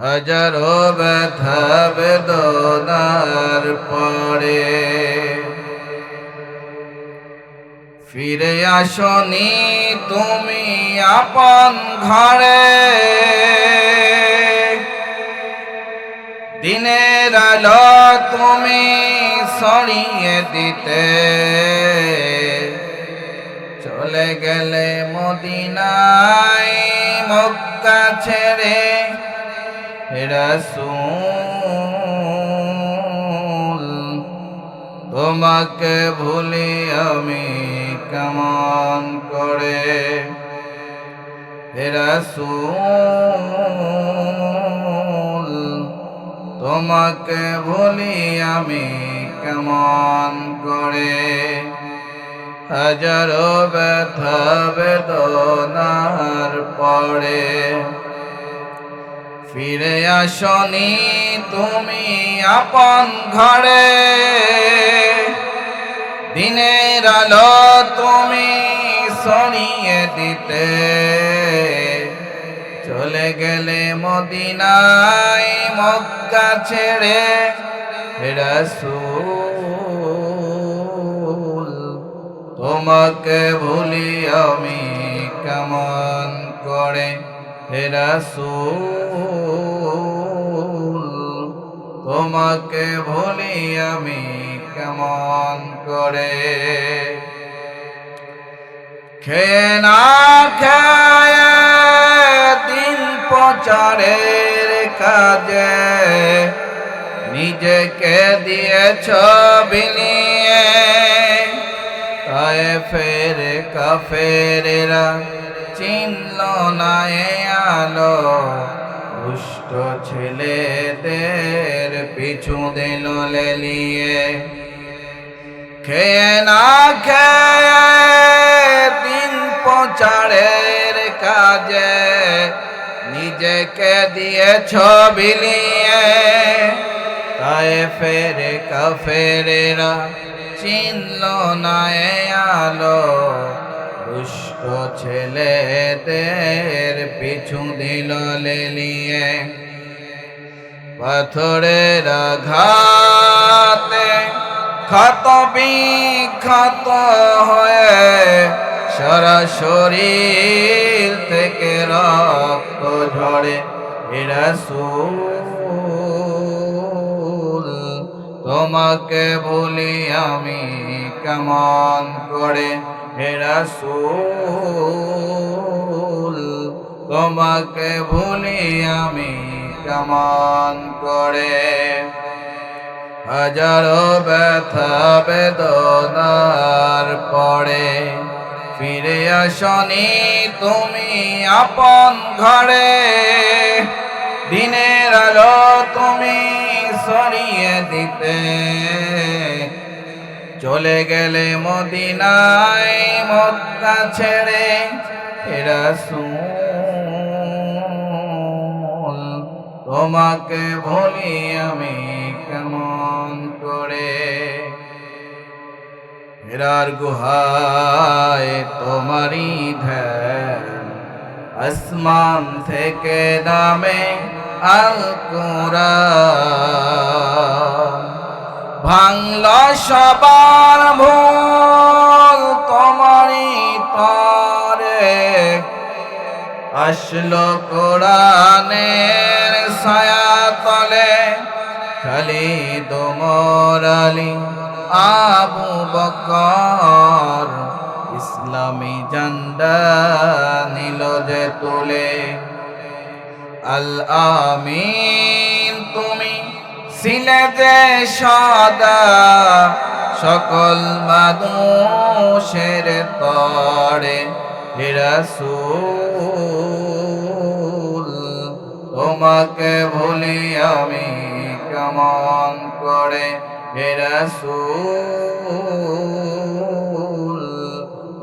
হাজারো ব্যথা বেদনার পরে ফিরে আসনি তুমি আপন ঘরে। দিনের আলো তুমি ছড়িয়ে দিতে চলে গেলে মদিনায় মক্কা ছেড়ে। হে রাসূল তোমাকে ভুলি আমি কেমন করে। হে রাসূল তোমাকে ভুলি আমি কেমন করে। হাজারো ব্যথা বেদনার পরে ফিরে আসনি তুমি আপন ঘরে। দিনের আলো তুমি ছড়িয়ে দিতে চলে গেলে মদিনায় মক্কা ছেড়ে। হে রাসূল তোমাকে ভুলি আমি কেমন করে। হে রাসূল তোমাকে ভুলি আমি কেমন করে। খেয়ে না খেয়ে দিন প্রচারের কাজে নিজেকে দিয়েছ বিলিয়ে। তায়েফের কাফেরেরা চিনল না এ আলো, দুষ্ট ছেলেদের পিছু দিল লেলিয়ে। খেয়ে না খেয়ে দিন প্রচারের কাজে নিজেকে দিয়েছ বিলিয়ে। তায়েফের কাফেরেরা চিনল না এ আলো, দুষ্ট ছেলেদের পিছু দিল লেলিয়ে। পাথরের আঘাতে ক্ষত বিক্ষত হয়ে সারা শরীর থেকে রক্ত ঝরে। হে রাসূল তোমাকে ভুলি আমি কেমন করে। হে রাসূল তোমাকে ভুলি আমি কেমন করে। হাজারো ব্যথা বেদনার পরে ফিরে আসনি তুমি আপন ঘরে। দিনের আলো তুমি ছড়িয়ে দিতে চলে গেলে মদিনায় মক্কা ছেড়ে। হে রাসূল তোমাকে ভুলি আমি কেমন করে। হেরার গুহায় তোমারই ধ্যান, আসমান থেকে নামে আল কুরআন। ভাঙল সবার ভুল তোমারই তরে, আসলো কোরআনের ছায়া তলে। খালিদ ওমর আলী আবু বকর ইসলামী ঝান্ডা নিল যে তুলে। আল আমিন তুমি ছিলে যে সদা সকল মানুষের তরে। হে রাসূল তোমাকে ভুলি আমি কেমন করে। হে রাসূল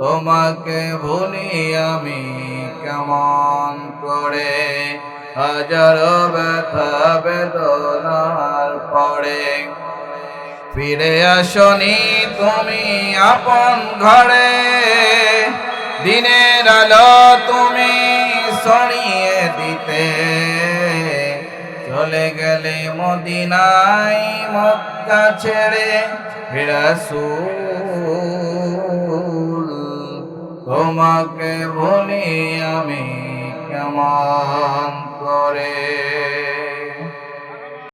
তোমাকে ভুলি আমি কেমন করে। হাজারো ব্যথা বেদনার পরে ফিরে আসনি তুমি আপন ঘরে। দিনের আলো তুমি ছড়িয়ে দিতে চলে গেলে মদিনায় মক্কা ছেড়ে হে রাসূল তোমাকে ভুলি আমি কেমন করে।